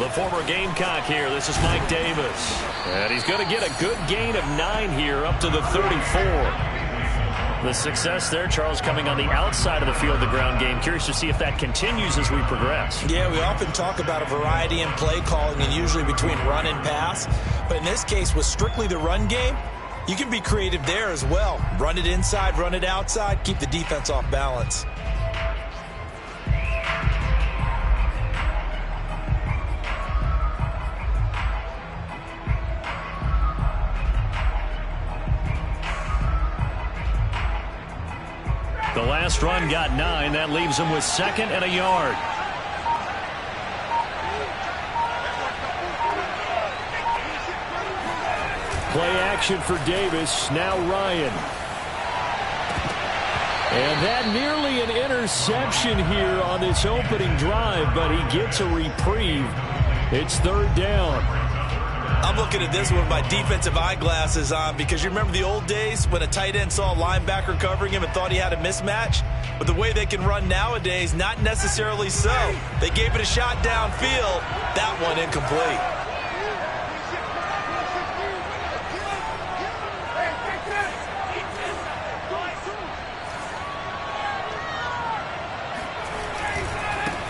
The former Gamecock here. This is Mike Davis. And he's going to get a good gain of 9 here up to the 34. The success there, Charles, coming on the outside of the field, the ground game. Curious to see if that continues as we progress. Yeah, we often talk about a variety in play calling and usually between run and pass. But in this case, with strictly the run game, you can be creative there as well. Run it inside, run it outside, keep the defense off balance. The last run got 9. That leaves him with 2nd and a yard. Play action for Davis. Now Ryan. And that nearly an interception here on this opening drive, but he gets a reprieve. It's 3rd down. I'm looking at this with my defensive eyeglasses on because you remember the old days when a tight end saw a linebacker covering him and thought he had a mismatch? But the way they can run nowadays, not necessarily so. They gave it a shot downfield. That one incomplete.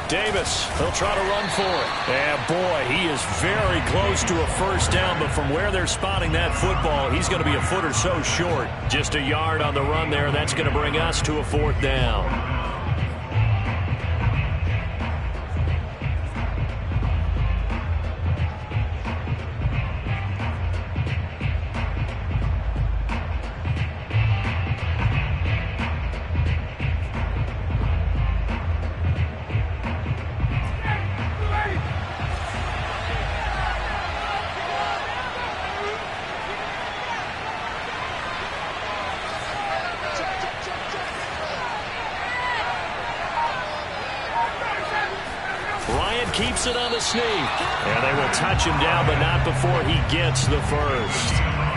Davis, he'll try to run for it. And boy, he is very close to a first down, but from where they're spotting that football, he's going to be a foot or so short. Just a yard on the run there, and that's going to bring us to a 4th down. Keeps it on the sneak. And they will touch him down, but not before he gets the first.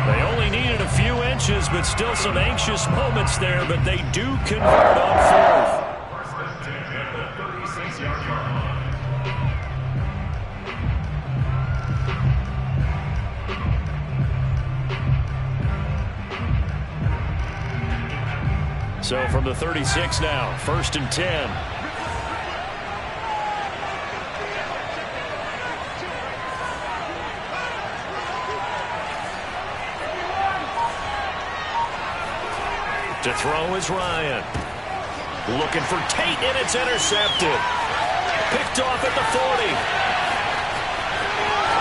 They only needed a few inches, but still some anxious moments there, but they do convert on 4th. So from the 36 now, 1st and 10. To throw is Ryan. Looking for Tate, and it's intercepted. Picked off at the 40.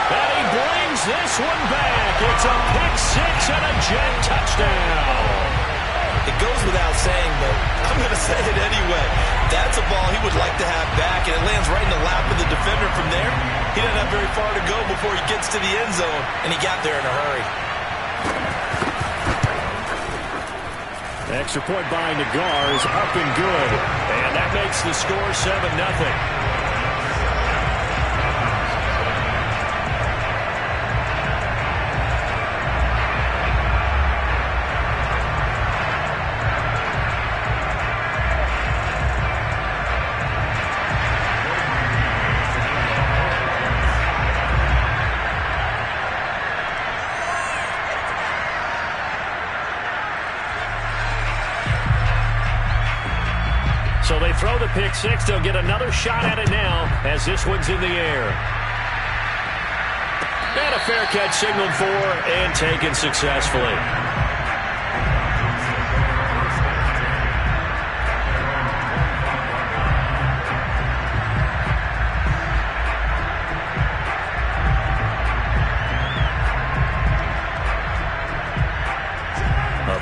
And he brings this one back. It's a pick 6 and a jet touchdown. It goes without saying, but I'm going to say it anyway. That's a ball he would like to have back, and it lands right in the lap of the defender from there. He doesn't have very far to go before he gets to the end zone, and he got there in a hurry. Extra point by Nagar is up and good. And that makes the score 7-0. So they throw the pick 6. They'll get another shot at it now as this one's in the air. And a fair catch signaled for and taken successfully.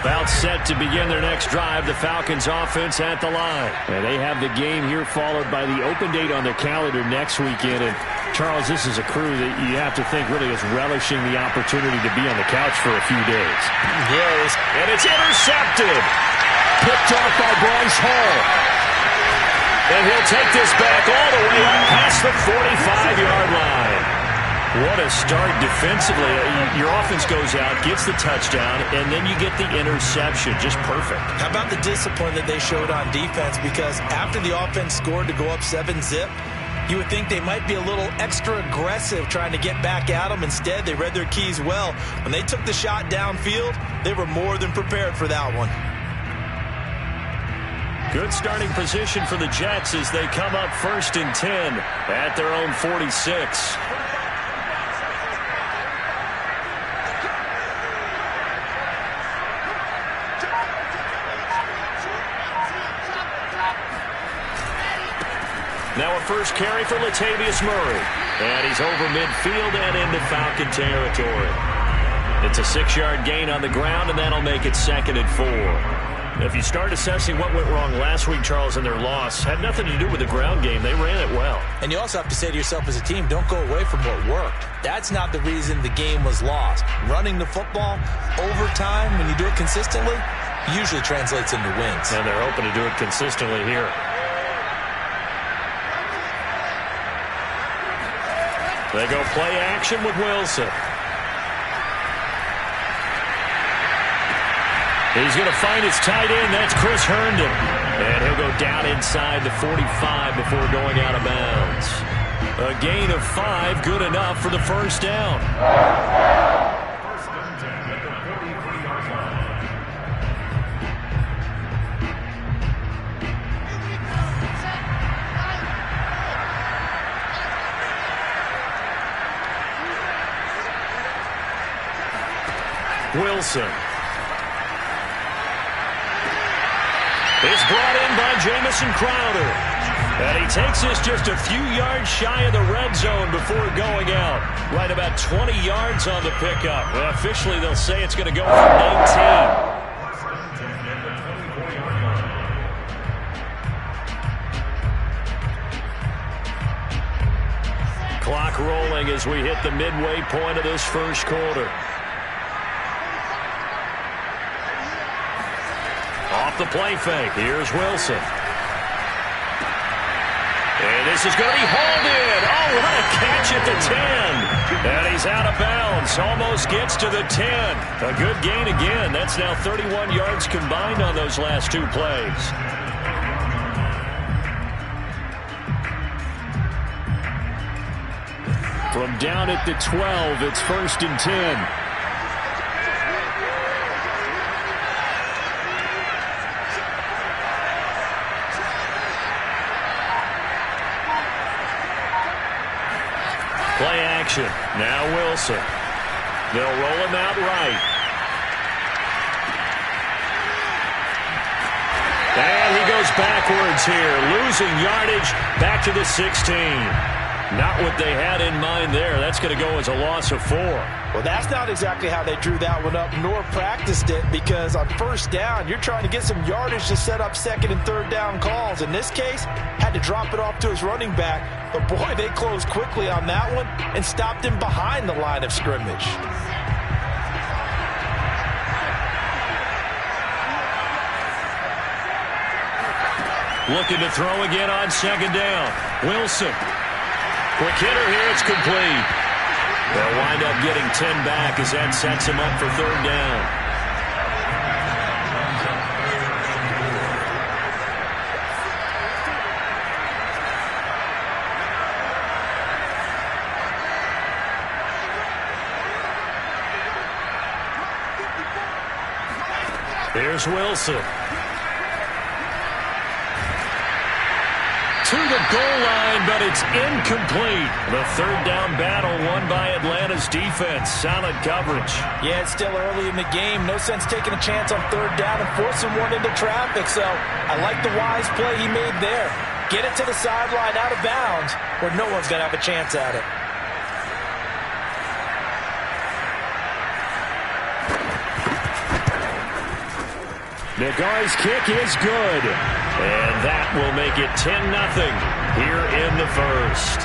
About set to begin their next drive. The Falcons offense at the line. And they have the game here followed by the open date on their calendar next weekend. And Charles, this is a crew that you have to think really is relishing the opportunity to be on the couch for a few days. Yes. And it's intercepted. Picked off by Bryce Hall. And he'll take this back all the way up past the 45-yard line. What a start defensively. Your offense goes out, gets the touchdown, and then you get the interception. Just perfect. How about the discipline that they showed on defense? Because after the offense scored to go up 7-0, You would think they might be a little extra aggressive trying to get back at them. Instead, they read their keys well. When they took the shot downfield, they were more than prepared for that one. Good starting position for the Jets as they come up 1st and 10 at their own 46. Now a first carry for Latavius Murray. And he's over midfield and into Falcon territory. It's a 6-yard gain on the ground, and that'll make it 2nd and 4. If you start assessing what went wrong last week, Charles, in their loss, had nothing to do with the ground game. They ran it well. And you also have to say to yourself as a team, don't go away from what worked. That's not the reason the game was lost. Running the football over time, when you do it consistently, usually translates into wins. And they're hoping to do it consistently here. They go play action with Wilson. He's going to find his tight end. That's Chris Herndon. And he'll go down inside the 45 before going out of bounds. A gain of 5, good enough for the first down. Wilson. It's brought in by Jamison Crowder. And he takes this just a few yards shy of the red zone before going out. Right about 20 yards on the pickup. Well, officially, they'll say it's going to go for 19. Clock rolling as we hit the midway point of this first quarter. Off the play fake. Here's Wilson. And this is going to be hauled in. Oh, what a catch at the 10. And he's out of bounds. Almost gets to the 10. A good gain again. That's now 31 yards combined on those last 2 plays. From down at the 12, it's 1st and 10. Play action. Now Wilson. They'll roll him out right. And he goes backwards here, losing yardage back to the 16. Not what they had in mind there. That's going to go as a loss of 4. Well, that's not exactly how they drew that one up, nor practiced it, because on first down, you're trying to get some yardage to set up 2nd and 3rd down calls. In this case, had to drop it off to his running back. But, boy, they closed quickly on that one and stopped him behind the line of scrimmage. Looking to throw again on 2nd down. Wilson. Quick hitter here. It's complete. They'll wind up getting 10 back as that sets him up for 3rd down. Here's Wilson. To the goal line, but it's incomplete. The 3rd down battle won by Atlanta's defense. Solid coverage. Yeah, it's still early in the game. No sense taking a chance on 3rd down and forcing one into traffic. So I like the wise play he made there. Get it to the sideline out of bounds where no one's going to have a chance at it. Nagari's kick is good. And that will make it 10-0 here in the first.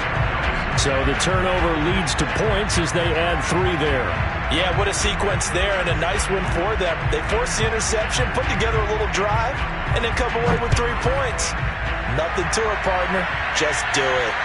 So the turnover leads to points as they add 3 there. Yeah, what a sequence there and a nice win for them. They forced the interception, put together a little drive, and then come away with 3 points. Nothing to it, partner. Just do it.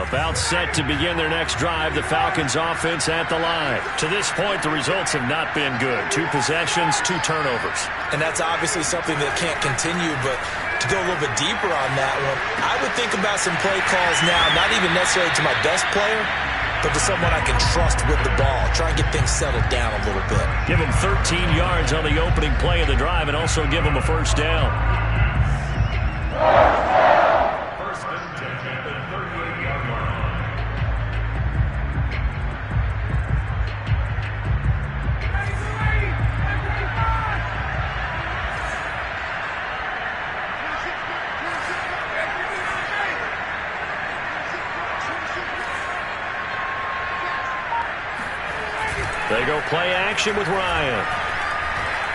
About set to begin their next drive, the Falcons offense at the line. To this point, the results have not been good. 2 possessions, 2 turnovers. And that's obviously something that can't continue, but to go a little bit deeper on that one, I would think about some play calls now, not even necessarily to my best player, but to someone I can trust with the ball. Try and get things settled down a little bit. Give them 13 yards on the opening play of the drive and also give them a first down. They go play action with Ryan.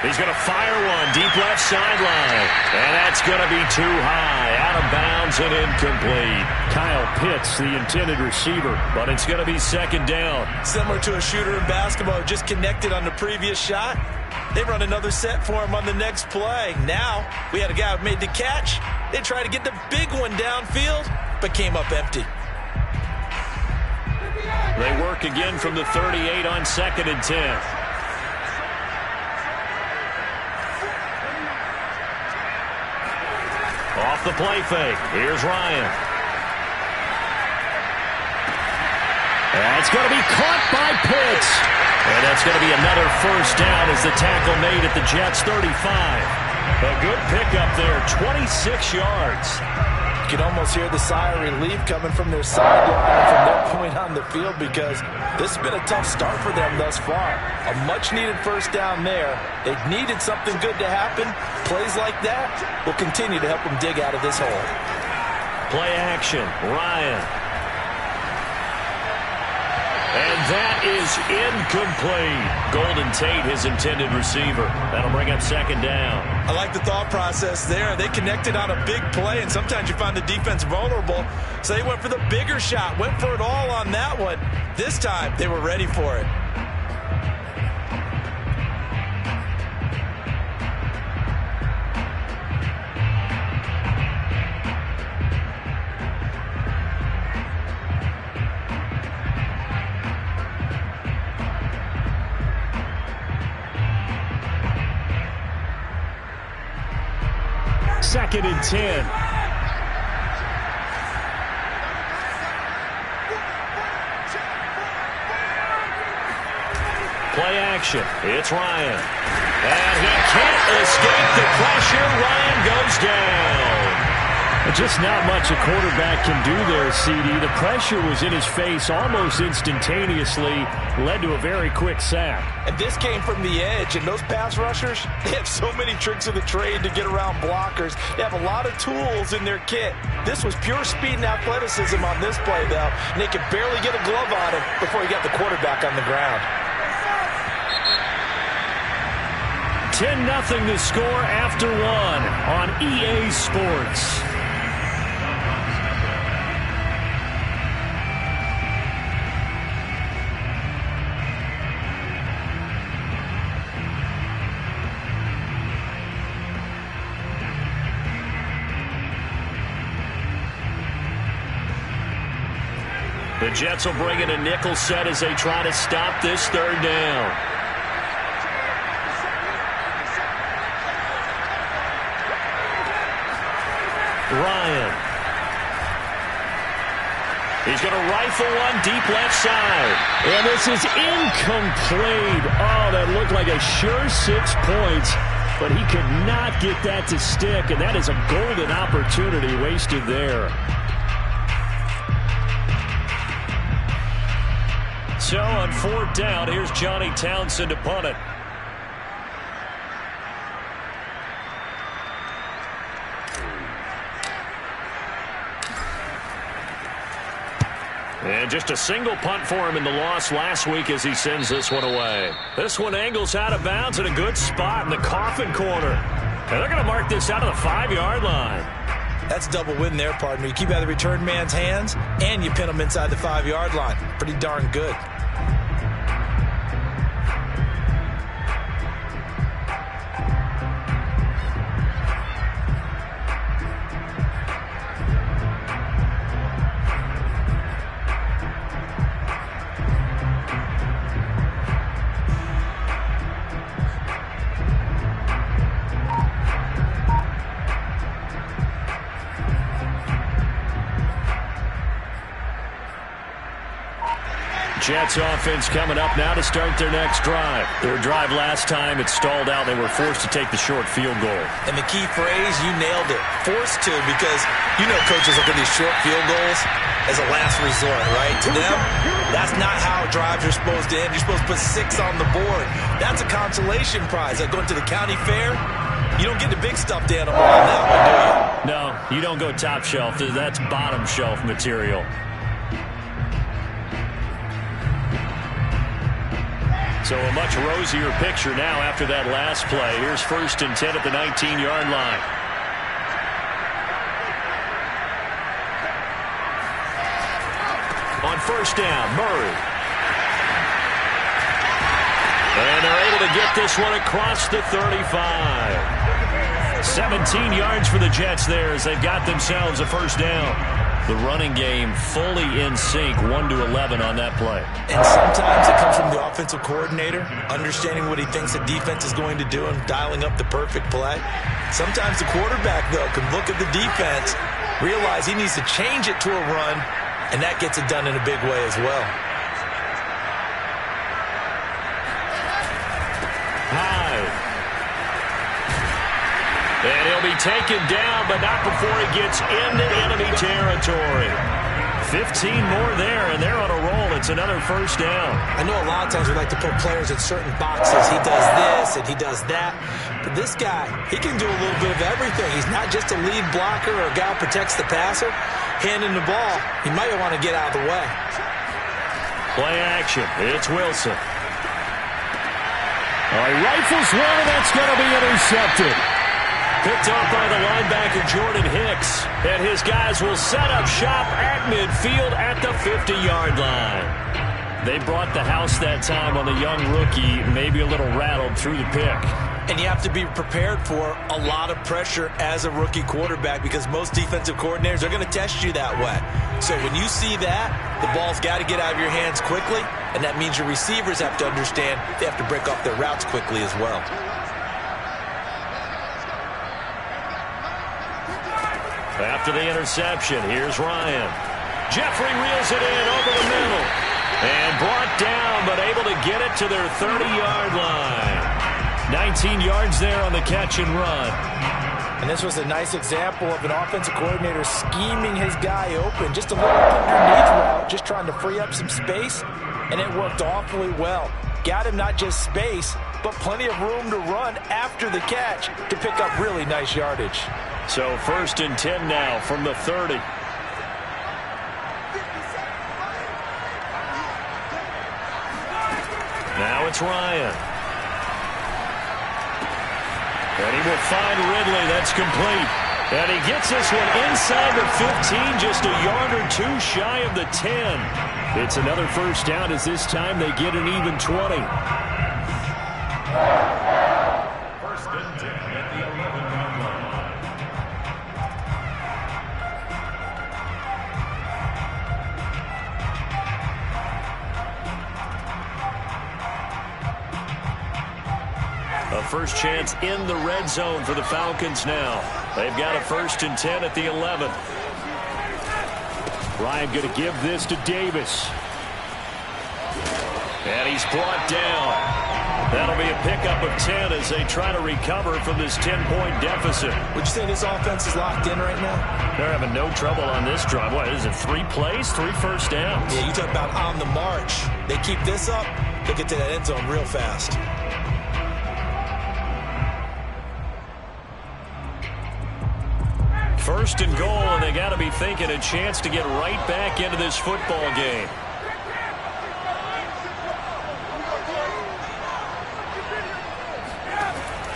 He's going to fire one deep left sideline. And that's going to be too high. Out of bounds and incomplete. Kyle Pitts, the intended receiver, but it's going to be second down. Similar to a shooter in basketball who just connected on the previous shot. They run another set for him on the next play. Now we had a guy who made the catch. They tried to get the big one downfield, but came up empty. They work again from the 38 on 2nd and 10. Off the play fake. Here's Ryan. That's going to be caught by Pitts. And that's going to be another first down as the tackle made at the Jets' 35. A good pickup there, 26 yards. You can almost hear the sigh of relief coming from their sideline from their point on the field because this has been a tough start for them thus far. A much-needed first down there. They've needed something good to happen. Plays like that will continue to help them dig out of this hole. Play action, Ryan. And that is incomplete. Golden Tate, his intended receiver. That'll bring up second down. I like the thought process there. They connected on a big play, and sometimes you find the defense vulnerable. So they went for the bigger shot, went for it all on that one. This time, they were ready for it. Second and 10. Play action. It's Ryan. And he can't escape the pressure. Ryan goes down. Just not much a quarterback can do there, CD. The pressure was in his face almost instantaneously, led to a very quick sack. And this came from the edge, and those pass rushers, they have so many tricks of the trade to get around blockers. They have a lot of tools in their kit. This was pure speed and athleticism on this play, though, and they could barely get a glove on him before he got the quarterback on the ground. 10-0 the score after one on EA Sports. The Jets will bring in a nickel set as they try to stop this third down. Ryan. He's going to rifle one deep left side. And this is incomplete. Oh, that looked like a sure 6 points, but he could not get that to stick, and that is a golden opportunity wasted there. So on 4th down, here's Johnny Townsend to punt it. And just a single punt for him in the loss last week as he sends this one away. This one angles out of bounds in a good spot in the coffin corner. And they're going to mark this out of the 5-yard line. That's double win there, partner. You keep out of the return man's hands, and you pin him inside the 5-yard line. Pretty darn good. Jets offense coming up now to start their next drive. Their drive last time, it stalled out. They were forced to take the short field goal. And the key phrase, you nailed it. Forced to, because you know coaches look at these short field goals as a last resort, right? To them, that's not how drives are supposed to end. You're supposed to put 6 on the board. That's a consolation prize. Like going to the county fair, you don't get the big stuffed animal on that one, do you? No, you don't go top shelf. That's bottom shelf material. So a much rosier picture now after that last play. Here's 1st and 10 at the 19-yard line. On 1st down, Murray. And they're able to get this one across the 35. 17 yards for the Jets there as they've got themselves a 1st down. The running game fully in sync, 1-11 on that play. And sometimes it comes from the offensive coordinator, understanding what he thinks the defense is going to do and dialing up the perfect play. Sometimes the quarterback, though, can look at the defense, realize he needs to change it to a run, and that gets it done in a big way as well. And he'll be taken down, but not before he gets into enemy territory. 15 more there, and they're on a roll. It's another 1st down. I know a lot of times we like to put players in certain boxes. He does this and he does that. But this guy, he can do a little bit of everything. He's not just a lead blocker or a guy who protects the passer. Handing the ball, he might want to get out of the way. Play action. It's Wilson. He rifles one, and that's going to be intercepted. Picked off by the linebacker, Jordan Hicks. And his guys will set up shop at midfield at the 50-yard line. They brought the house that time on the young rookie, maybe a little rattled through the pick. And you have to be prepared for a lot of pressure as a rookie quarterback because most defensive coordinators are going to test you that way. So when you see that, the ball's got to get out of your hands quickly, and that means your receivers have to understand they have to break off their routes quickly as well. After the interception, here's Ryan. Jeffrey reels it in over the middle. And brought down, but able to get it to their 30-yard line. 19 yards there on the catch and run. And this was a nice example of an offensive coordinator scheming his guy open. Just a little underneath route, just trying to free up some space, and it worked awfully well. Got him not just space, but plenty of room to run after the catch to pick up really nice yardage. So 1st and 10 now from the 30. Now it's Ryan. And he will find Ridley. That's complete. And he gets this one inside the 15, just a yard or two shy of the 10. It's another 1st down as this time they get an even 20. 1st and 10 at the 11-yard line. A first chance in the red zone for the Falcons now. They've got a 1st and 10 at the 11. Ryan going to give this to Davis. And he's brought down. That'll be a pickup of 10 as they try to recover from this 10-point deficit. Would you say this offense is locked in right now? They're having no trouble on this drive. What is it, 3 plays, 3 1st downs? Yeah, you talk about on the march. They keep this up, they'll get to that end zone real fast. First and goal, and they got to be thinking a chance to get right back into this football game.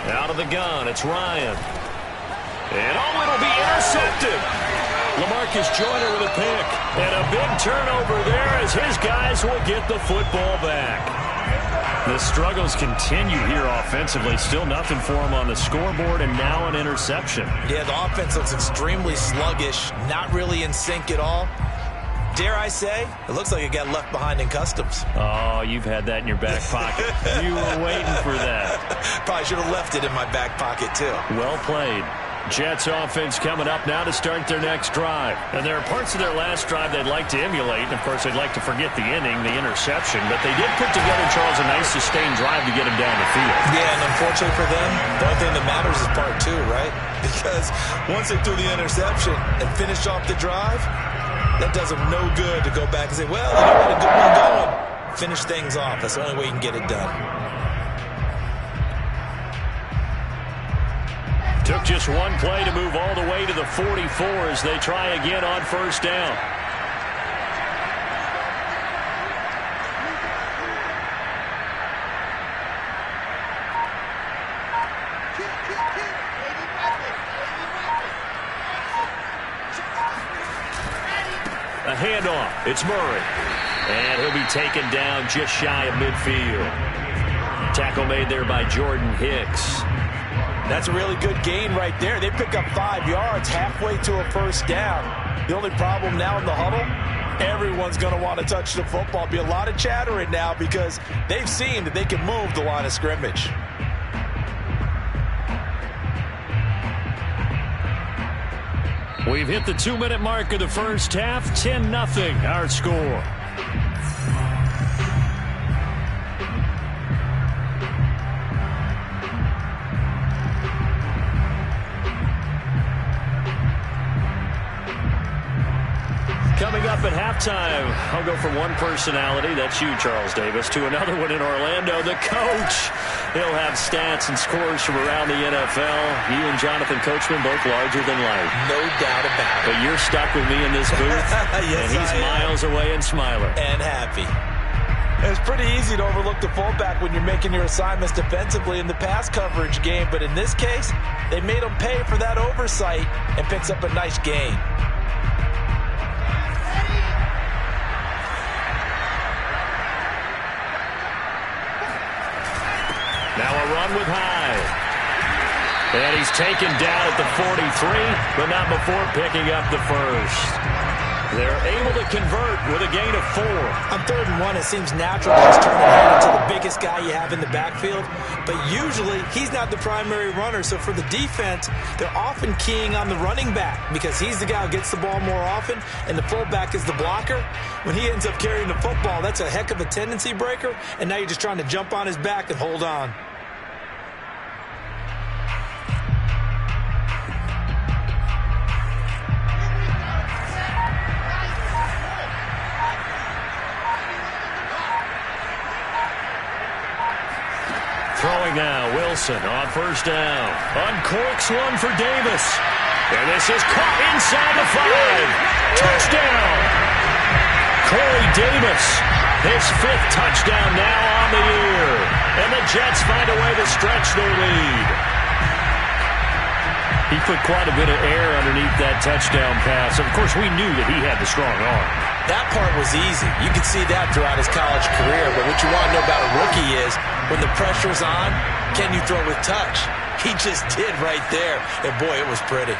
Out of the gun, it's Ryan. And it'll be intercepted. LaMarcus Joyner with a pick. And a big turnover there as his guys will get the football back. The struggles continue here offensively. Still nothing for him on the scoreboard, and now an interception. Yeah, the offense looks extremely sluggish, not really in sync at all. Dare I say, it looks like it got left behind in customs. Oh, you've had that in your back pocket. You were waiting for that. Probably should have left it in my back pocket, too. Well played. Jets offense coming up now to start their next drive. And there are parts of their last drive they'd like to emulate. And, of course, they'd like to forget the inning, the interception. But they did put together, Charles, a nice sustained drive to get him down the field. Yeah, and unfortunately for them, the only thing that matters is part two, right? Because once they threw the interception and finished off the drive, that does them no good to go back and say, well, you know what, a good one going. Finish things off. That's the only way you can get it done. Took just one play to move all the way to the 44 as they try again on first down. A handoff. It's Murray. And he'll be taken down just shy of midfield. Tackle made there by Jordan Hicks. That's a really good gain right there. They pick up 5 yards halfway to a first down. The only problem now in the huddle, everyone's going to want to touch the football. Be a lot of chattering now because they've seen that they can move the line of scrimmage. We've hit the 2-minute mark of the first half. 10-0 our score. Coming up at halftime, I'll go from one personality, that's you, Charles Davis, to another one in Orlando, the coach. He'll have stats and scores from around the NFL. You and Jonathan Coachman both larger than life. No doubt about it. But you're stuck with me in this booth, yes, and he's miles away and smiling. And happy. It's pretty easy to overlook the fullback when you're making your assignments defensively in the pass coverage game, but in this case, they made him pay for that oversight and picks up a nice gain. Now a run with Hyde. And he's taken down at the 43, but not before picking up the first. They're able to convert with a gain of 4. On 3rd and 1, it seems natural to just turn and hand it to the biggest guy you have in the backfield. But usually, he's not the primary runner. So for the defense, they're often keying on the running back because he's the guy who gets the ball more often, and the fullback is the blocker. When he ends up carrying the football, that's a heck of a tendency breaker, and now you're just trying to jump on his back and hold on. Throwing now, Wilson on first down. Uncorks one for Davis. And this is caught inside the 5. Touchdown! Corey Davis, his 5th touchdown now on the year. And the Jets find a way to stretch their lead. He put quite a bit of air underneath that touchdown pass. Of course, we knew that he had the strong arm. That part was easy. You could see that throughout his college career. But what you want to know about a rookie is when the pressure's on, can you throw with touch? He just did right there. And, boy, it was pretty.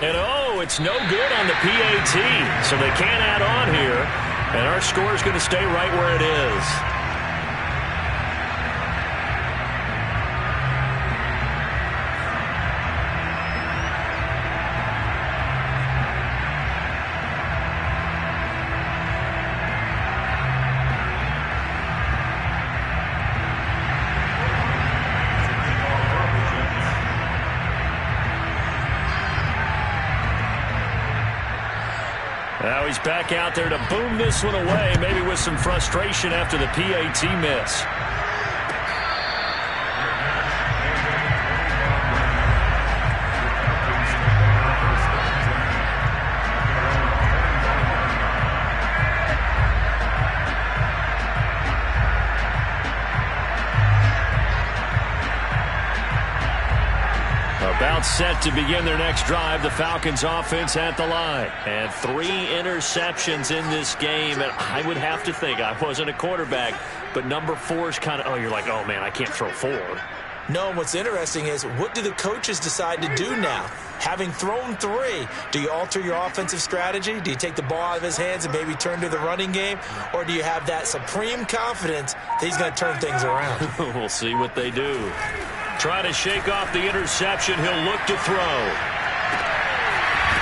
And, oh, it's no good on the PAT. So they can't add on here. And our score is going to stay right where it is. Now he's back out there to boom this one away, maybe with some frustration after the PAT miss. About set to begin their next drive, the Falcons offense at the line. And 3 interceptions in this game. And I would have to think, I wasn't a quarterback, but number 4 is kind of, oh, you're like, oh, man, I can't throw 4. No, what's interesting is, what do the coaches decide to do now? Having thrown 3, do you alter your offensive strategy? Do you take the ball out of his hands and maybe turn to the running game? Or do you have that supreme confidence that he's going to turn things around? We'll see what they do. Trying to shake off the interception. He'll look to throw.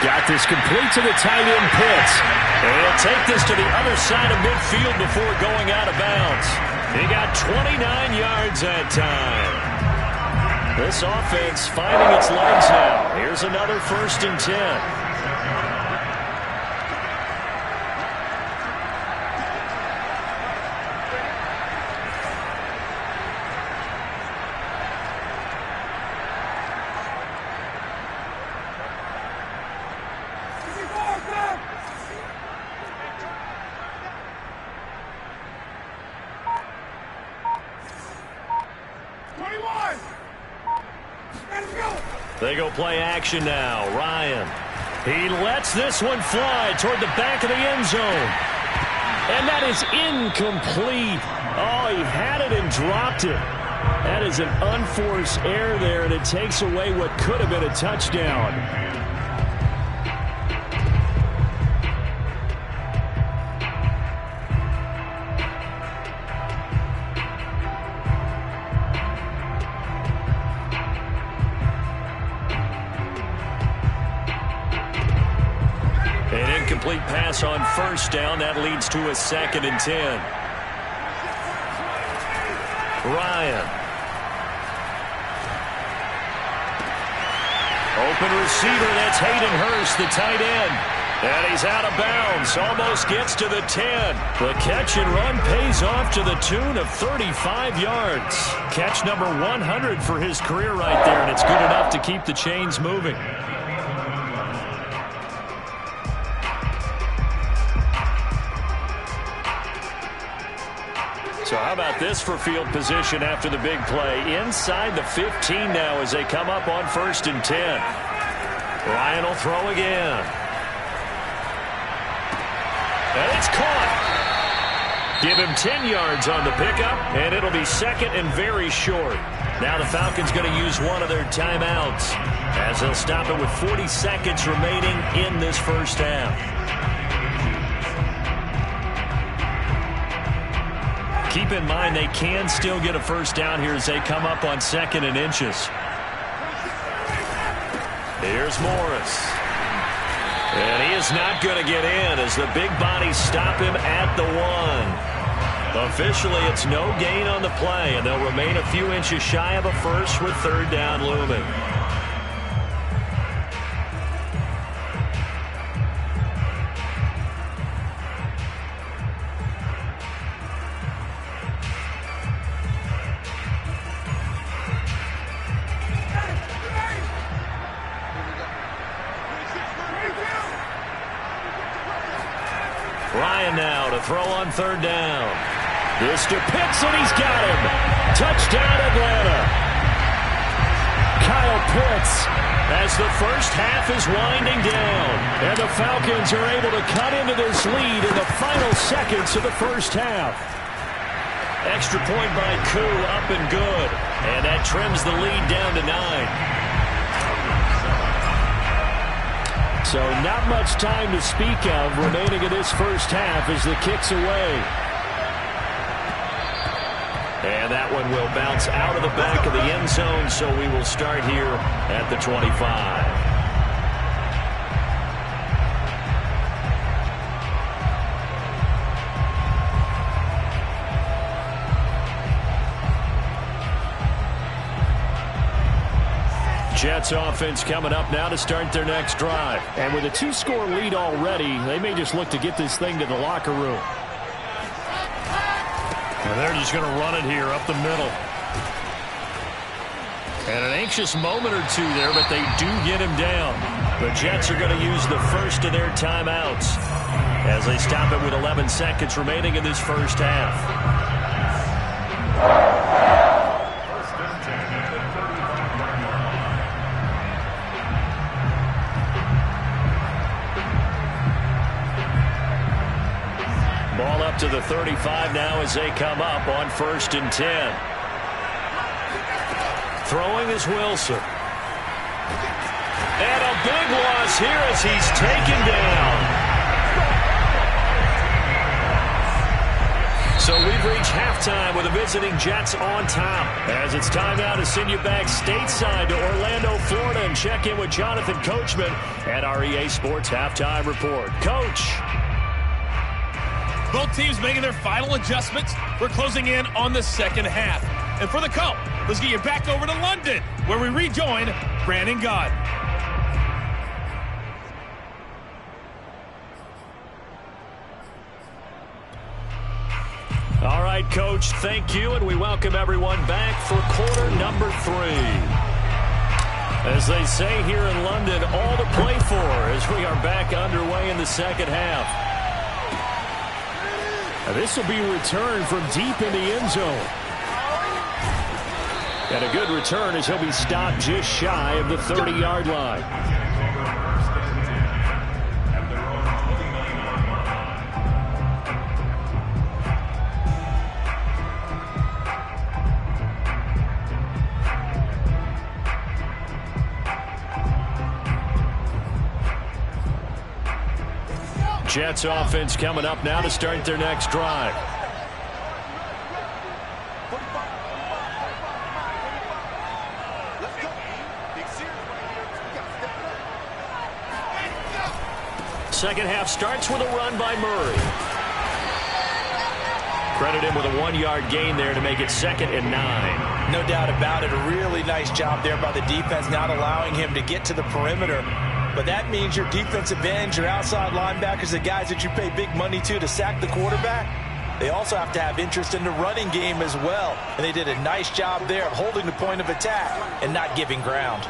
Got this complete to the tight end Pitts. And he'll take this to the other side of midfield before going out of bounds. He got 29 yards that time. This offense finding its legs now. Here's another 1st and 10. They go play action now. Ryan. He lets this one fly toward the back of the end zone. And that is incomplete. Oh, he had it and dropped it. That is an unforced error there, and it takes away what could have been a touchdown. Incomplete pass on 1st down. That leads to a 2nd and 10. Ryan. Open receiver. That's Hayden Hurst, the tight end. And he's out of bounds. Almost gets to the 10. The catch and run pays off to the tune of 35 yards. Catch number 100 for his career right there, and it's good enough to keep the chains moving. So how about this for field position after the big play? Inside the 15 now as they come up on 1st and 10. Ryan will throw again. And it's caught. Give him 10 yards on the pickup, and it'll be 2nd and very short. Now the Falcons going to use one of their timeouts as they'll stop it with 40 seconds remaining in this first half. Keep in mind they can still get a 1st down here as they come up on 2nd and inches. Here's Morris. And he is not going to get in as the big bodies stop him at the 1. Officially, it's no gain on the play, and they'll remain a few inches shy of a 1st with 3rd down looming. Ryan now to throw on 3rd down. This to Pitts, and he's got him. Touchdown, Atlanta. Kyle Pitts as the first half is winding down. And the Falcons are able to cut into this lead in the final seconds of the first half. Extra point by Koo, up and good. And that trims the lead down to 9. So not much time to speak of remaining in this first half as the kick's away. And that one will bounce out of the back of the end zone, so we will start here at the 25. Jets offense coming up now to start their next drive. And with a 2-score lead already, they may just look to get this thing to the locker room. And they're just going to run it here up the middle. And an anxious moment or two there, but they do get him down. The Jets are going to use the first of their timeouts as they stop it with 11 seconds remaining in this first half. Ball up to the 35 now as they come up on 1st and 10. Throwing is Wilson. And a big loss here as he's taken down. So we've reached halftime with the visiting Jets on top. As it's time now to send you back stateside to Orlando, Florida, and check in with Jonathan Coachman at our EA Sports Halftime Report. Coach. Both teams making their final adjustments. We're closing in on the second half. And for the call, let's get you back over to London, where we rejoin Brandon Gott. All right, Coach, thank you, and we welcome everyone back for quarter number 3. As they say here in London, all to play for as we are back underway in the second half. This will be returned from deep in the end zone. And a good return as he'll be stopped just shy of the 30-yard line. Jets offense coming up now to start their next drive. Second half starts with a run by Murray. Credit him with a 1-yard gain there to make it 2nd and 9. No doubt about it. A really nice job there by the defense, not allowing him to get to the perimeter. But that means your defensive ends, your outside linebackers, the guys that you pay big money to sack the quarterback, they also have to have interest in the running game as well. And they did a nice job there of holding the point of attack and not giving ground.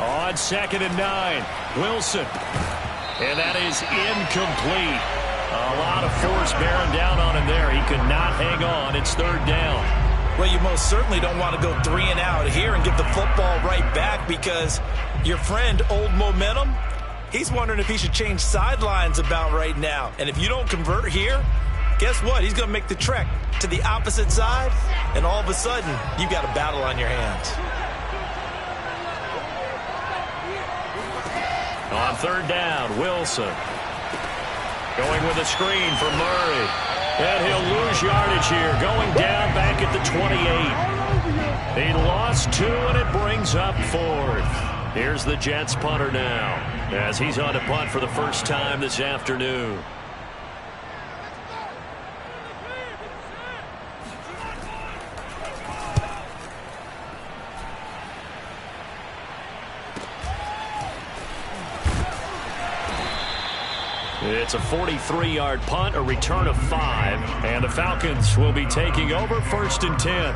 On 2nd and 9, Wilson. And that is incomplete. A lot of force bearing down on him there. He could not hang on. It's 3rd down. Well, you most certainly don't want to go 3 and out here and get the football right back, because your friend, Old Momentum, he's wondering if he should change sidelines about right now. And if you don't convert here, guess what? He's going to make the trek to the opposite side, and all of a sudden, you've got a battle on your hands. On 3rd down, Wilson. Going with a screen for Murray. And he'll lose yardage here, going down back at the 28. He lost 2, and it brings up 4th. Here's the Jets punter now, as he's on to punt for the first time this afternoon. It's a 43-yard punt, a return of 5, and the Falcons will be taking over 1st and 10.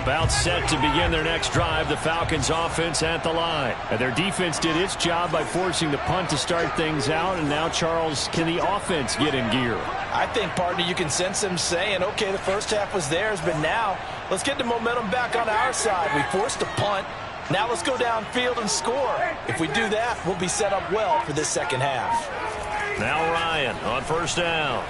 About set to begin their next drive, the Falcons offense at the line. And their defense did its job by forcing the punt to start things out. And now, Charles, can the offense get in gear? I think, partner, you can sense them saying, okay, the first half was theirs, but now let's get the momentum back on our side. We forced a punt. Now let's go downfield and score. If we do that, we'll be set up well for this second half. Now Ryan on 1st down.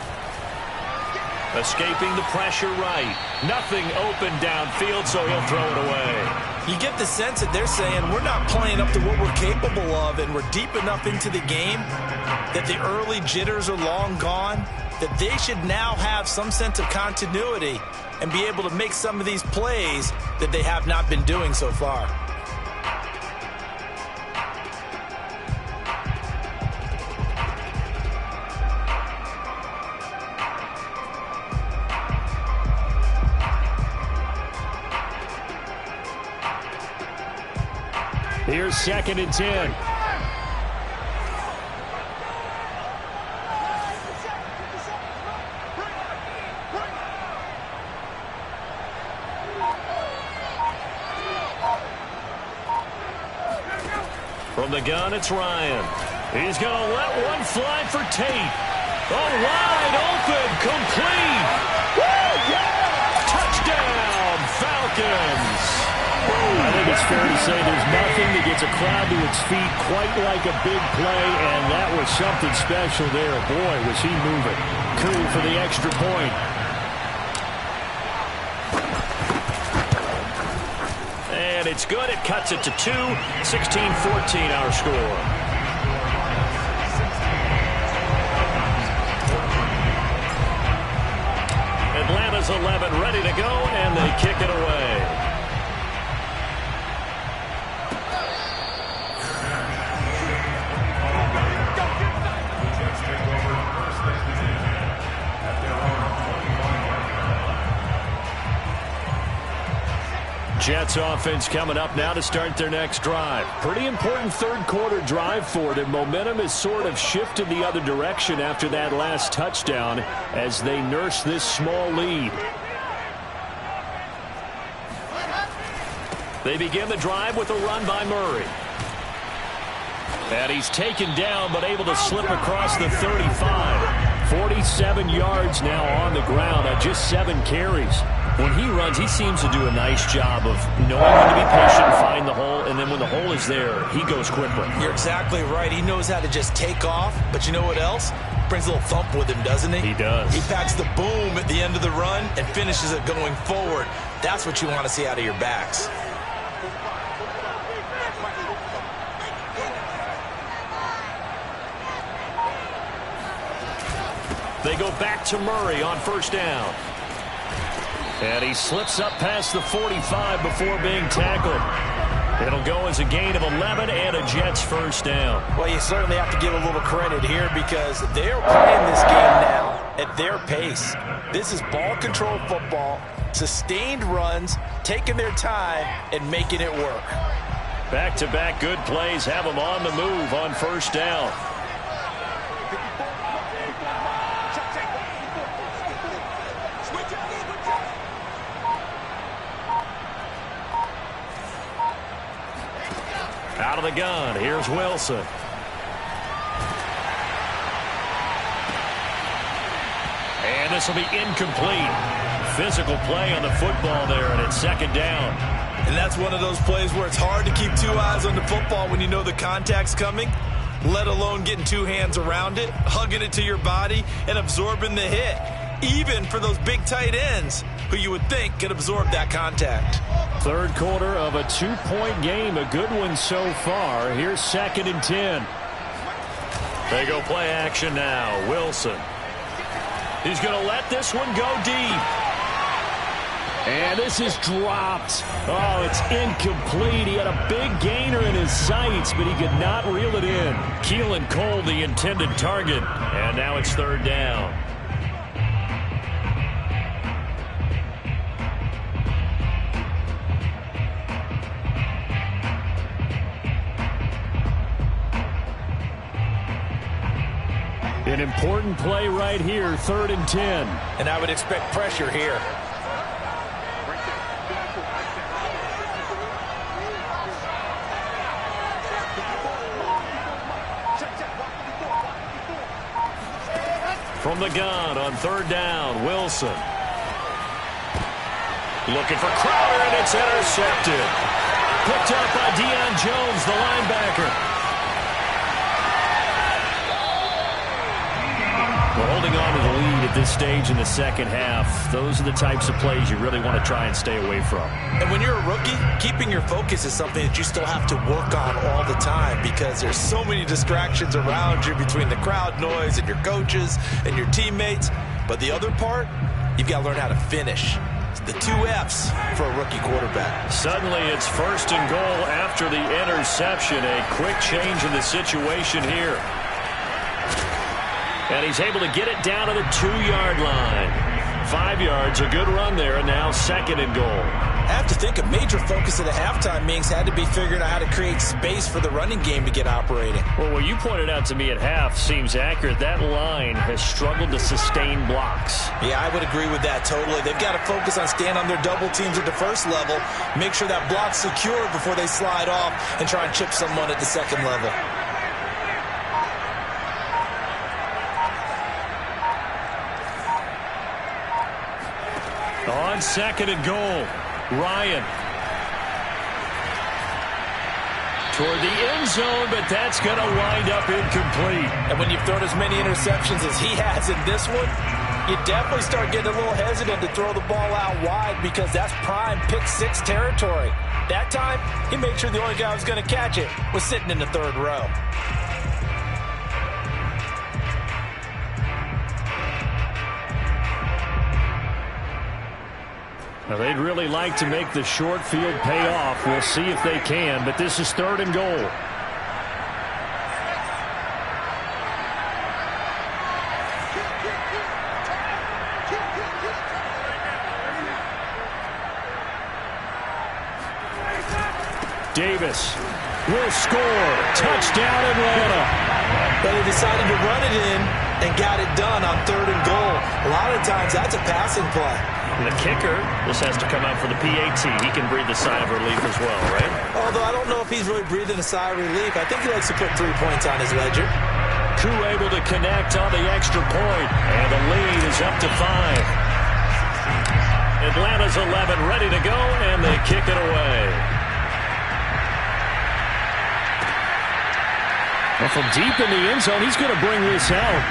Escaping the pressure right. Nothing open downfield, so he'll throw it away. You get the sense that they're saying we're not playing up to what we're capable of, and we're deep enough into the game that the early jitters are long gone, that they should now have some sense of continuity and be able to make some of these plays that they have not been doing so far. Here's 2nd and 10. From the gun, it's Ryan. He's going to let one fly for Tate. Oh, wide open, complete. Touchdown, Falcons. I think it's fair to say there's nothing that gets a crowd to its feet quite like a big play, and that was something special there. Boy, was he moving. Coup for the extra point. And it's good. It cuts it to 2. 16-14 our score. Atlanta's 11 ready to go, and they kick it away. Jets offense coming up now to start their next drive. Pretty important third quarter drive for them. Momentum has sort of shifted the other direction after that last touchdown as they nurse this small lead. They begin the drive with a run by Murray. And he's taken down but able to slip across the 35. 47 yards now on the ground on just 7 carries. When he runs, he seems to do a nice job of knowing when to be patient and find the hole, and then when the hole is there, he goes quickly. You're exactly right. He knows how to just take off, but you know what else? Brings a little thump with him, doesn't he? He does. He packs the boom at the end of the run and finishes it going forward. That's what you want to see out of your backs. They go back to Murray on first down. And he slips up past the 45 before being tackled. It'll go as a gain of 11 and a Jets first down. Well, you certainly have to give a little credit here because they're playing this game now at their pace. This is ball control football, sustained runs, taking their time and making it work. Back-to-back good plays have them on the move on first down. Out of the gun, here's Wilson. And this will be incomplete. Physical play on the football there, and it's second down. And that's one of those plays where it's hard to keep 2 eyes on the football when you know the contact's coming, let alone getting 2 hands around it, hugging it to your body, and absorbing the hit. Even for those big tight ends who you would think could absorb that contact. Third quarter of a 2-point game, a good one so far. Here's 2nd and 10. They go play action now. Wilson. He's going to let this one go deep. And this is dropped. Oh, it's incomplete. He had a big gainer in his sights, but he could not reel it in. Keelan Cole, the intended target. And now it's third down. An important play right here, 3rd and 10. And I would expect pressure here. From the gun on 3rd down, Wilson. Looking for Crowder, and it's intercepted. Picked up by Deion Jones, the linebacker. We're holding on to the lead at this stage in the second half. Those are the types of plays you really want to try and stay away from. And when you're a rookie, keeping your focus is something that you still have to work on all the time because there's so many distractions around you between the crowd noise and your coaches and your teammates. But the other part, you've got to learn how to finish. It's the 2 F's for a rookie quarterback. Suddenly it's 1st and goal after the interception. A quick change in the situation here. And he's able to get it down to the 2-yard line. 5 yards, a good run there, and now 2nd and goal. I have to think a major focus at the halftime meetings had to be figuring out how to create space for the running game to get operating. Well, what you pointed out to me at half seems accurate. That line has struggled to sustain blocks. Yeah, I would agree with that totally. They've got to focus on staying on their double teams at the first level, make sure that block's secure before they slide off and try and chip someone at the second level. On 2nd and goal, Ryan. Toward the end zone, but that's going to wind up incomplete. And when you've thrown as many interceptions as he has in this one, you definitely start getting a little hesitant to throw the ball out wide because that's prime pick six territory. That time, he made sure the only guy who was going to catch it was sitting in the third row. Now, they'd really like to make the short field pay off. We'll see if they can, but this is 3rd and goal. Davis will score. Touchdown, Atlanta. But he decided to run it in and got it done on 3rd and goal. A lot of times, that's a passing play. And the kicker, this has to come out for the PAT. He can breathe a sigh of relief as well, right? Although I don't know if he's really breathing a sigh of relief. I think he likes to put 3 points on his ledger. Koo able to connect on the extra point, and the lead is up to 5. Atlanta's 11 ready to go, and they kick it away. Well, from deep in the end zone, he's going to bring this out.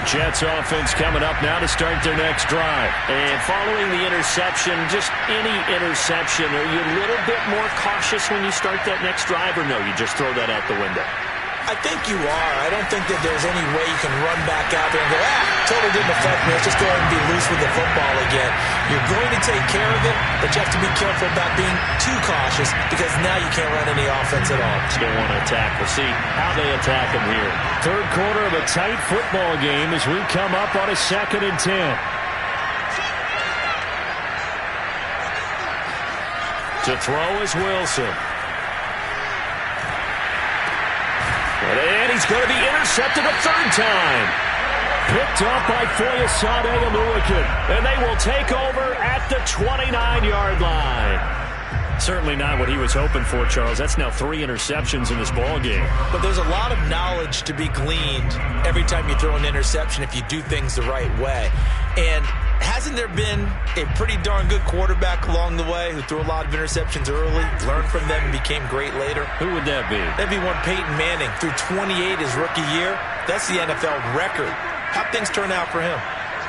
Jets offense coming up now to start their next drive. And following the interception, just any interception, are you a little bit more cautious when you start that next drive, or no, you just throw that out the window? I think you are. I don't think that there's any way you can run back out there and go, totally didn't affect me. Let's just go ahead and be loose with the football again. You're going to take care of it, but you have to be careful about being too cautious because now you can't run any offense at all. Still want to attack. We'll see how they attack him here. 3rd quarter of a tight football game as we come up on a 2nd and 10. To throw is Wilson. And he's going to be intercepted a 3rd time. Picked up by Foyesade Oluwakin. And they will take over at the 29-yard line. Certainly not what he was hoping for, Charles. That's now 3 interceptions in this ball game. But there's a lot of knowledge to be gleaned every time you throw an interception if you do things the right way. And hasn't there been a pretty darn good quarterback along the way who threw a lot of interceptions early, learned from them, and became great later? Who would that be? That'd be one Peyton Manning. Threw 28 his rookie year. That's the NFL record. How'd things turn out for him?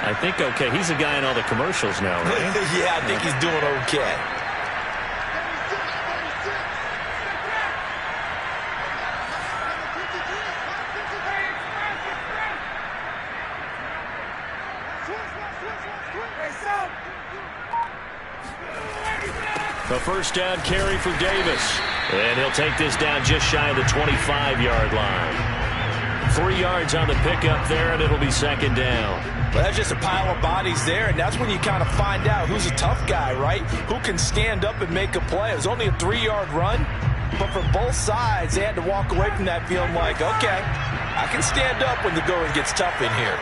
I think okay. He's a guy in all the commercials now, right? Yeah, I think he's doing okay. The first down carry for Davis. And he'll take this down just shy of the 25-yard line. 3 yards on the pickup there, and it'll be 2nd down. Well, that's just a pile of bodies there, and that's when you kind of find out who's a tough guy, right? Who can stand up and make a play. It was only a 3-yard run, but for both sides, they had to walk away from that feeling like, okay, I can stand up when the going gets tough in here.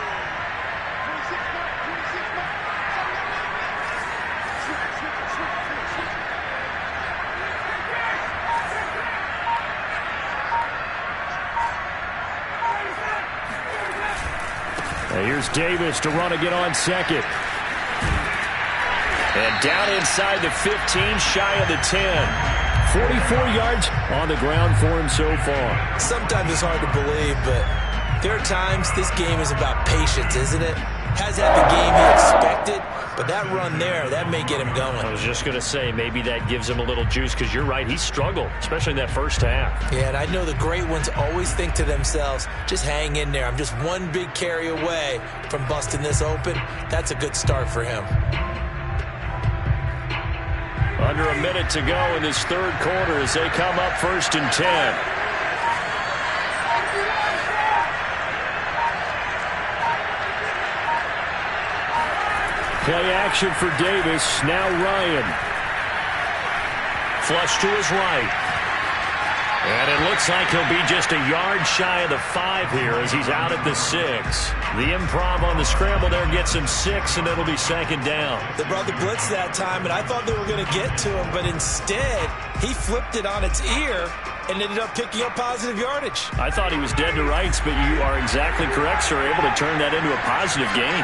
Here's Davis to run again on 2nd. And down inside the 15, shy of the 10. 44 yards on the ground for him so far. Sometimes it's hard to believe, but there are times this game is about patience, isn't it? Hasn't had the game he expected, but that run there, that may get him going. I was just going to say, maybe that gives him a little juice, because you're right, he struggled, especially in that first half. Yeah, and I know the great ones always think to themselves, just hang in there. I'm just one big carry away from busting this open. That's a good start for him. Under a minute to go in this 3rd quarter as they come up 1st and 10. Play action for Davis. Now Ryan. Flush to his right. And it looks like he'll be just a yard shy of the 5 here as he's out at the 6. The improv on the scramble there gets him 6, and it'll be 2nd down. They brought the blitz that time, and I thought they were going to get to him, but instead he flipped it on its ear and ended up picking up positive yardage. I thought he was dead to rights, but you are exactly correct, sir. Able to turn that into a positive gain.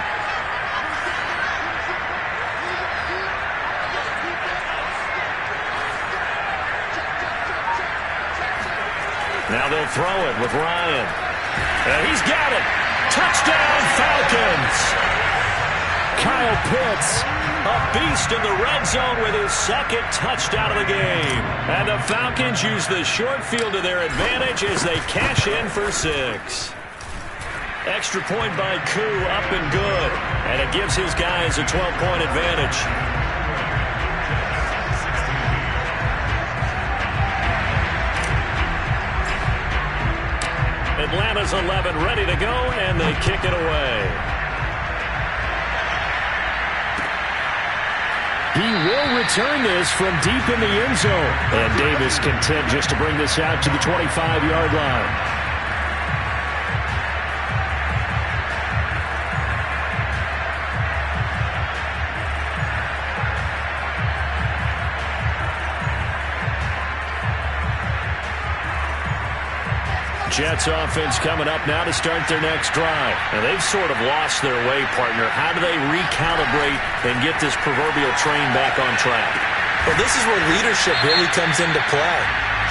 Now they'll throw it with Ryan. And he's got it. Touchdown, Falcons. Kyle Pitts, a beast in the red zone with his 2nd touchdown of the game. And the Falcons use the short field to their advantage as they cash in for 6. Extra point by Koo, up and good. And it gives his guys a 12-point advantage. Atlanta's 11 ready to go, and they kick it away. He will return this from deep in the end zone. And Davis content just to bring this out to the 25-yard line. Jets offense coming up now to start their next drive. And they've sort of lost their way, partner. How do they recalibrate and get this proverbial train back on track? Well, this is where leadership really comes into play.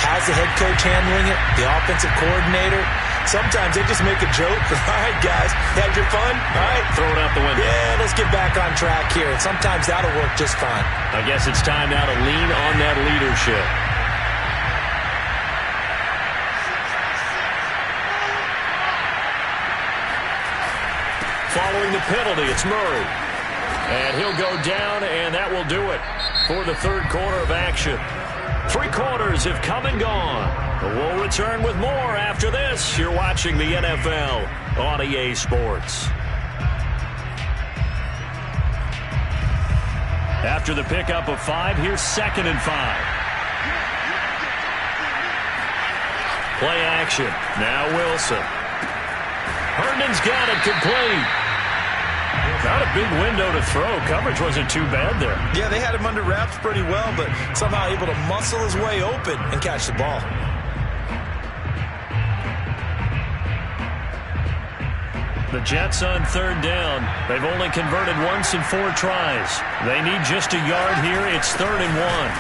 How's the head coach handling it? The offensive coordinator? Sometimes they just make a joke. All right, guys, had your fun? All right. Throw it out the window. Yeah, let's get back on track here. And sometimes that'll work just fine. I guess it's time now to lean on that leadership. Following the penalty, it's Murray. And he'll go down, and that will do it for the 3rd quarter of action. 3 quarters have come and gone. We'll return with more after this. You're watching the NFL on EA Sports. After the pickup of 5, here's 2nd and 5. Play action. Now Wilson. Herndon's got it complete. Not a big window to throw. Coverage wasn't too bad there. Yeah, they had him under wraps pretty well, but somehow able to muscle his way open and catch the ball. The Jets on 3rd down. They've only converted once in 4 tries. They need just a yard here. It's 3rd and 1.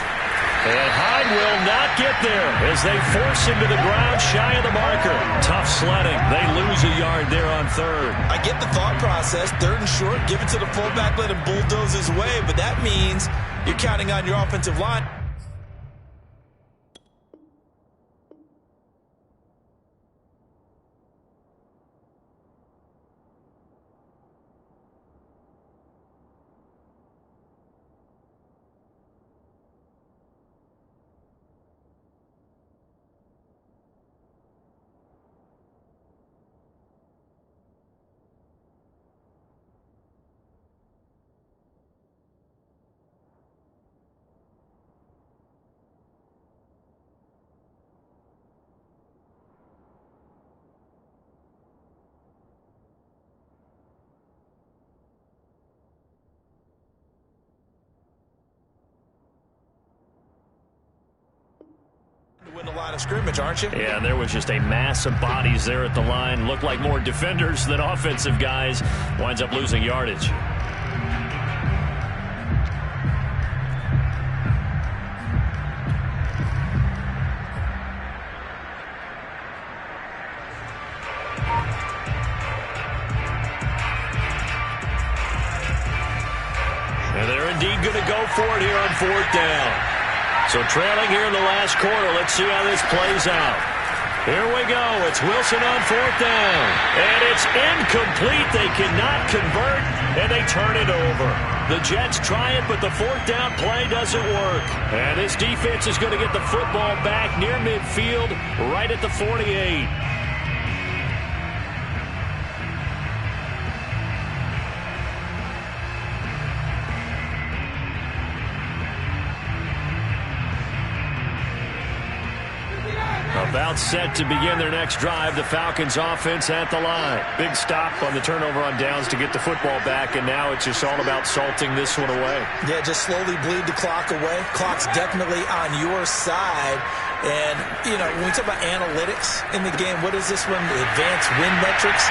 And Hyde will not get there as they force him to the ground shy of the marker. Tough sledding. They lose a yard there on 3rd. I get the thought process. 3rd and short, give it to the fullback, let him bulldoze his way. But that means you're counting on your offensive line. To win the line of scrimmage, aren't you? Yeah, there was just a mass of bodies there at the line. Looked like more defenders than offensive guys. Winds up losing yardage. And they're indeed going to go for it here on 4th down. So trailing here in the last quarter. Let's see how this plays out. Here we go. It's Wilson on 4th down. And it's incomplete. They cannot convert, and they turn it over. The Jets try it, but the 4th down play doesn't work. And this defense is going to get the football back near midfield, right at the 48. About set to begin their next drive. The Falcons offense at the line. Big stop on the turnover on downs to get the football back, and now it's just all about salting this one away. Yeah, just slowly bleed the clock away. Clock's definitely on your side. And, you know, when we talk about analytics in the game, what is this one? Advanced win metrics?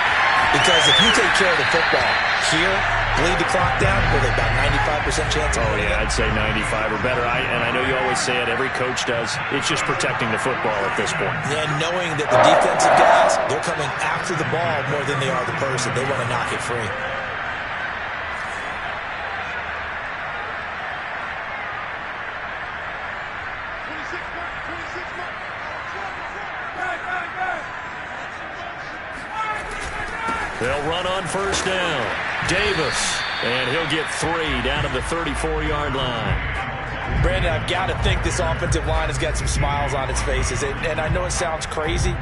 Because if you take care of the football here, bleed the clock down, with about 95% chance of winning. Yeah, I'd say 95 or better. And I know you always say it, every coach does. It's just protecting the football at this point. Yeah, knowing that the defensive guys, they're coming after the ball more than they are the person. They want to knock it free. They'll run on first down. Davis, and he'll get 3 down to the 34-yard line. Brandon, I've got to think this offensive line has got some smiles on its faces. And I know it sounds crazy,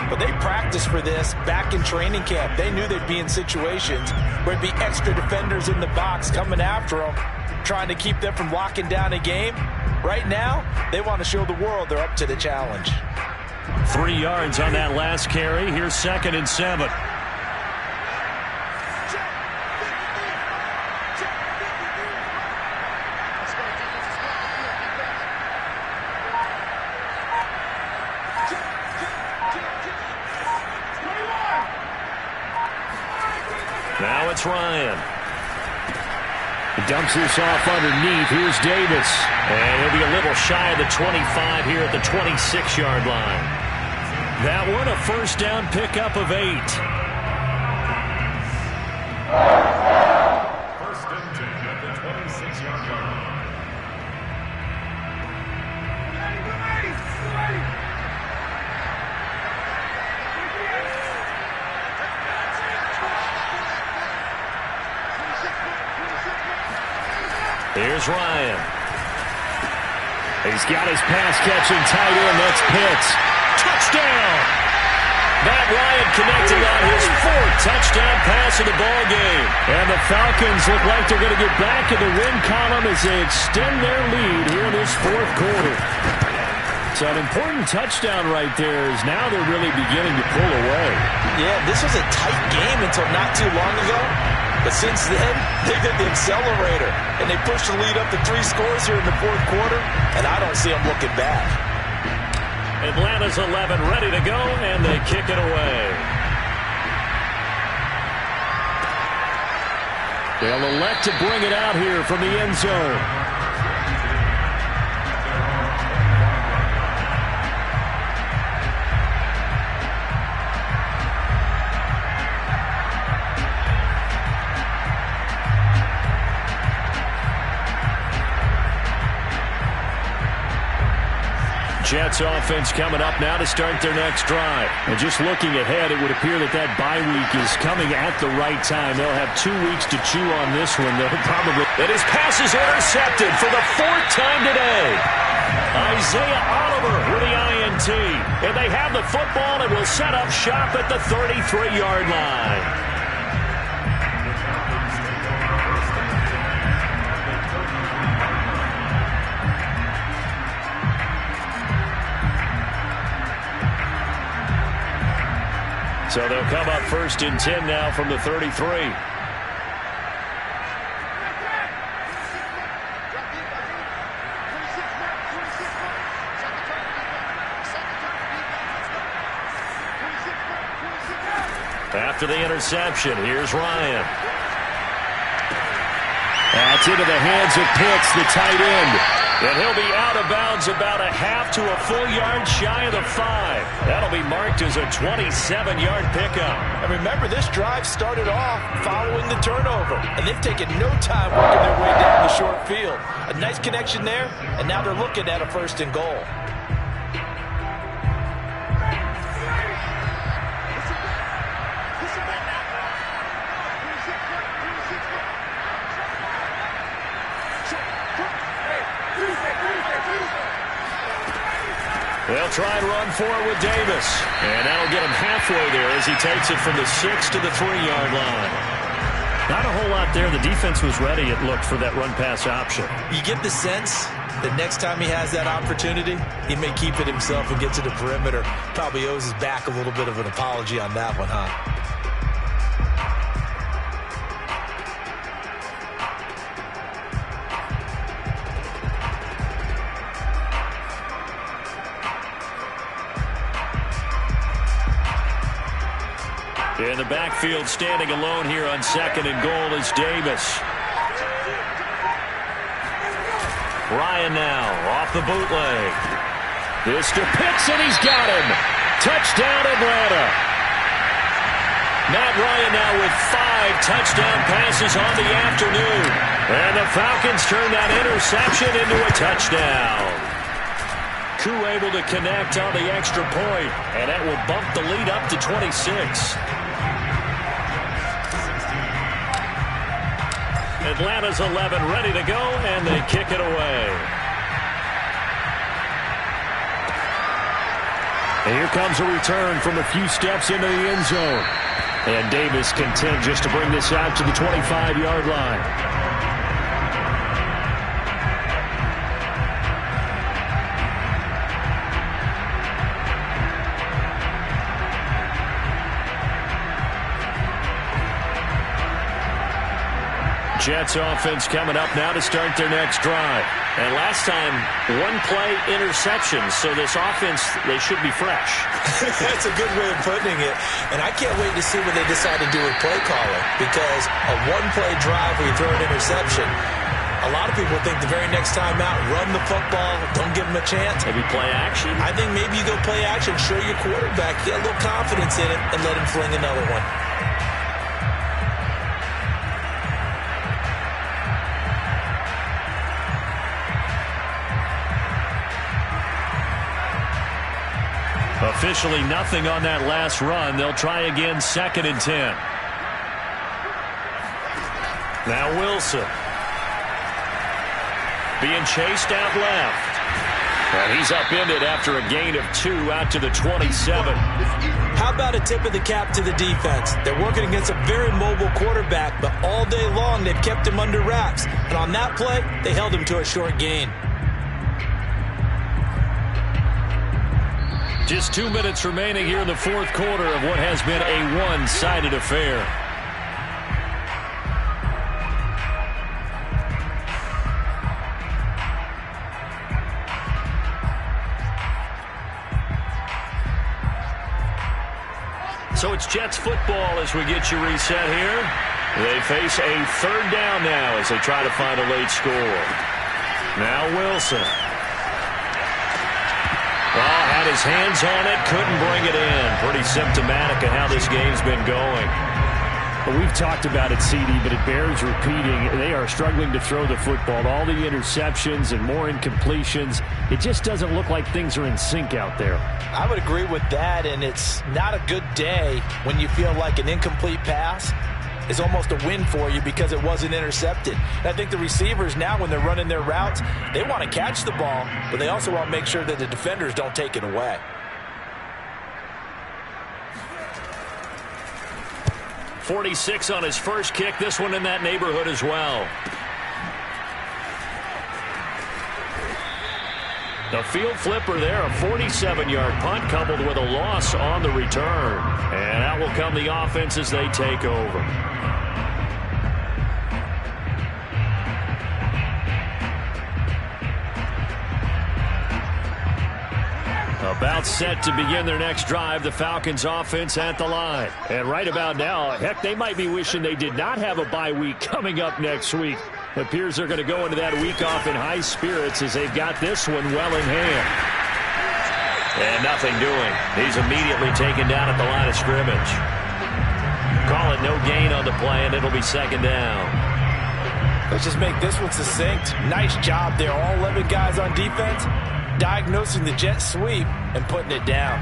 but they practiced for this back in training camp. They knew they'd be in situations where there'd be extra defenders in the box coming after them, trying to keep them from locking down a game. Right now, they want to show the world they're up to the challenge. 3 yards on that last carry. Here's 2nd and 7. Now it's Ryan. He dumps this off underneath. Here's Davis. And he'll be a little shy of the 25 here at the 26-yard line. That one a first down pickup of 8. First and 10 at the 26-yard line. Here's Ryan. He's got his pass-catching tight end. That's Pitts. Touchdown! Matt Ryan connecting on his 4th touchdown pass of the ball game. And the Falcons look like they're going to get back in the win column as they extend their lead here in this 4th quarter. So an important touchdown right there is now they're really beginning to pull away. Yeah, this was a tight game until not too long ago. But since then, they did the accelerator, and they pushed the lead up to 3 scores here in the 4th quarter, and I don't see them looking back. Atlanta's 11 ready to go, and they kick it away. They'll elect to bring it out here from the end zone. Jets offense coming up now to start their next drive. And just looking ahead, it would appear that that bye week is coming at the right time. They'll have 2 weeks to chew on this one. They'll probably... And his pass is intercepted for the 4th time today. Isaiah Oliver with the INT. And they have the football and will set up shop at the 33-yard line. So they'll come up 1st and 10 now from the 33. After the interception, here's Ryan. That's into the hands of Pitts, the tight end. And he'll be out of bounds about a half to a full yard shy of the 5. That'll be marked as a 27-yard pickup. And remember, this drive started off following the turnover, and they've taken no time working their way down the short field. A nice connection there, and now they're looking at a 1st and goal. They'll try and run for it with Davis. And that'll get him halfway there as he takes it from the 6 to the 3-yard line. Not a whole lot there. The defense was ready, it looked, for that run-pass option. You get the sense The next time he has that opportunity, he may keep it himself and get to the perimeter. Probably owes his back a little bit of an apology on that one, huh? In the backfield, standing alone here on 2nd and goal is Davis. Ryan now off the bootleg. This to Pitts, and he's got him. Touchdown, Atlanta. Matt Ryan now with 5 touchdown passes on the afternoon. And the Falcons turn that interception into a touchdown. Koo able to connect on the extra point, and that will bump the lead up to 26. Atlanta's 11 ready to go, and they kick it away. And here comes a return from a few steps into the end zone. And Davis content just to bring this out to the 25-yard line. Jets offense coming up now to start their next drive. And last time, 1-play interceptions. So this offense, they should be fresh. That's a good way of putting it. And I can't wait to see what they decide to do with play calling. Because a 1-play drive where you throw an interception, a lot of people think the very next time out, run the football, don't give them a chance. Maybe play action? I think maybe you go play action, show your quarterback, get a little confidence in it, and let him fling another one. Officially nothing on that last run. They'll try again, 2nd and 10. Now Wilson. Being chased out left. And he's upended after a gain of 2 out to the 27. How about a tip of the cap to the defense? They're working against a very mobile quarterback, but all day long they've kept him under wraps. And on that play, they held him to a short gain. Just 2 minutes remaining here in the 4th quarter of what has been a one-sided affair. So it's Jets football as we get you reset here. They face a 3rd down now as they try to find a late score. Now Wilson. Had his hands on it, couldn't bring it in. Pretty symptomatic of how this game's been going. Well, we've talked about it, CD, but it bears repeating. They are struggling to throw the football. All the interceptions and more incompletions. It just doesn't look like things are in sync out there. I would agree with that, and it's not a good day when you feel like an incomplete pass is almost a win for you because it wasn't intercepted. And I think the receivers now, when they're running their routes, they want to catch the ball, but they also want to make sure that the defenders don't take it away. .46 on his first kick. This one in that neighborhood as well. The field flipper there, a 47-yard punt coupled with a loss on the return. And out will come the offense as they take over. About set to begin their next drive, the Falcons offense at the line. And right about now, heck, they might be wishing they did not have a bye week coming up next week. It appears they're going to go into that week off in high spirits as they've got this one well in hand. And nothing doing. He's immediately taken down at the line of scrimmage. Call it no gain on the play, and it'll be 2nd down. Let's just make this one succinct. Nice job there. All 11 guys on defense diagnosing the jet sweep and putting it down.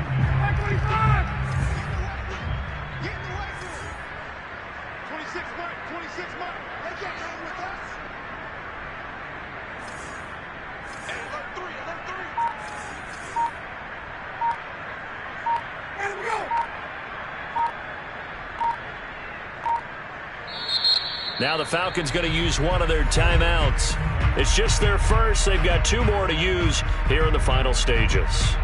Now the Falcons going to use one of their timeouts. It's just their first. They've got 2 more to use here in the final stages.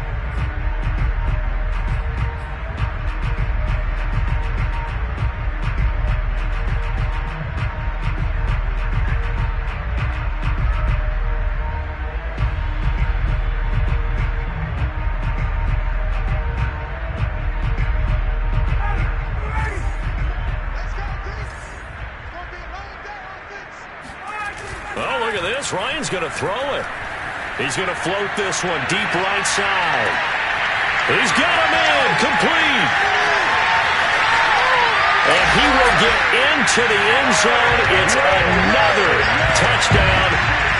Oh, look at this. Ryan's going to throw it. He's going to float this one deep right side. He's got him in. Complete. And he will get into the end zone. It's another touchdown.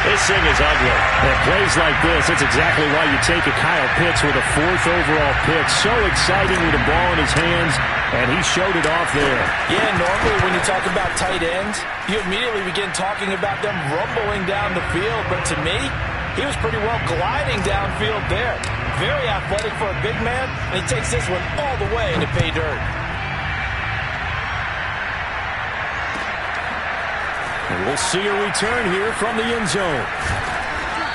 This thing is ugly. At plays like this, that's exactly why you take a Kyle Pitts with a 4th overall pick. So exciting with the ball in his hands, and he showed it off there. Yeah, normally when you talk about tight ends, you immediately begin talking about them rumbling down the field. But to me, he was pretty well gliding downfield there. Very athletic for a big man, and he takes this one all the way to pay dirt. And we'll see a return here from the end zone.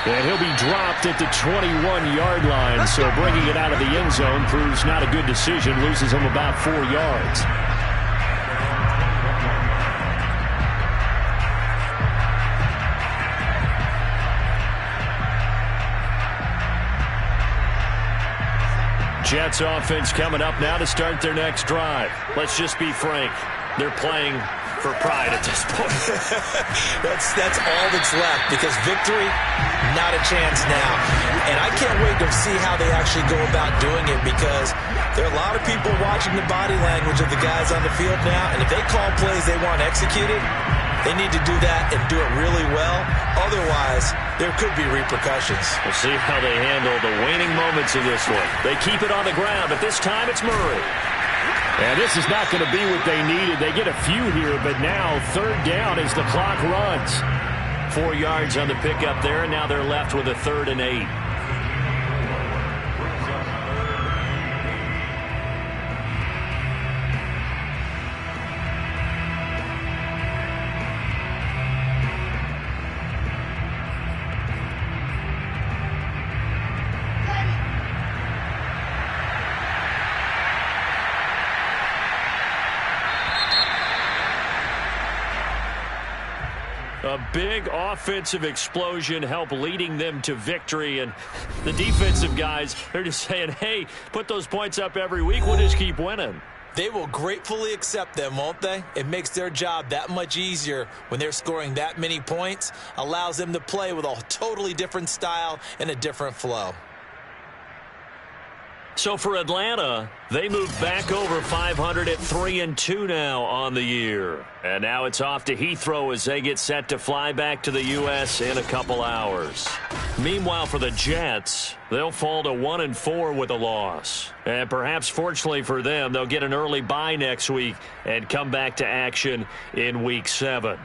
And he'll be dropped at the 21-yard line, so bringing it out of the end zone proves not a good decision, loses him about 4 yards. Jets offense coming up now to start their next drive. Let's just be frank. They're playing for pride at this point. That's all that's left, because victory, not a chance now. And I can't wait to see how they actually go about doing it, because there are a lot of people watching the body language of the guys on the field now, and if they call plays they want executed, they need to do that and do it really well. Otherwise, there could be repercussions. We'll see how they handle the waning moments of this one. They keep it on the ground, but this time it's Murray. And this is not going to be what they needed. They get a few here, but now 3rd down as the clock runs. 4 yards on the pickup there, and now they're left with a 3rd and 8. A big offensive explosion helped leading them to victory, and the defensive guys, they're just saying, hey, put those points up every week, we'll just keep winning. They will gratefully accept them, won't they? It makes their job that much easier when they're scoring that many points, allows them to play with a totally different style and a different flow. So for Atlanta, they moved back over 500 at 3-2 now on the year. And now it's off to Heathrow as they get set to fly back to the U.S. in a couple hours. Meanwhile, for the Jets, they'll fall to 1-4 with a loss. And perhaps fortunately for them, they'll get an early bye next week and come back to action in Week 7.